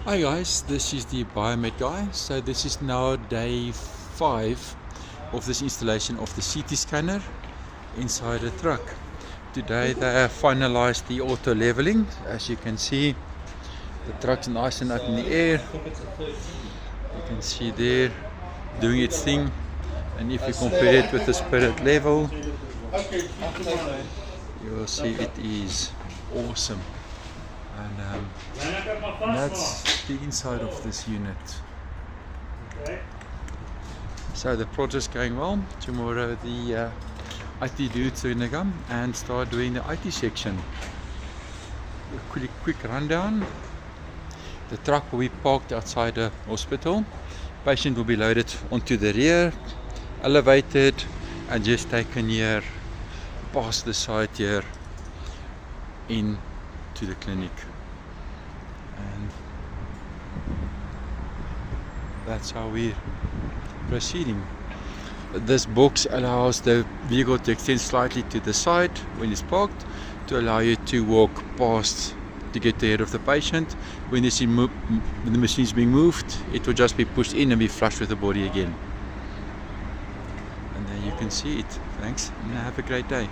Hi guys, this is the Biomed guy. So this is now day 5 of this installation of the CT scanner inside the truck. Today they have finalized the auto leveling. As you can see, the truck's nice and up in the air. You can see there doing its thing, and if you compare it with the Spirit level, you will see it is awesome. And that's the inside of this unit. So the project's going well. Tomorrow the IT dudes are going to come and start doing the IT section. A quick rundown. The truck will be parked outside the hospital. Patient will be loaded onto the rear, elevated, and just taken here past the side here in to the clinic. And that's how we're proceeding. This box allows the vehicle to extend slightly to the side when it's parked, to allow you to walk past to get to the head of the patient. When the machine is being moved, it will just be pushed in and be flush with the body again. And there you can see it. Thanks, and have a great day.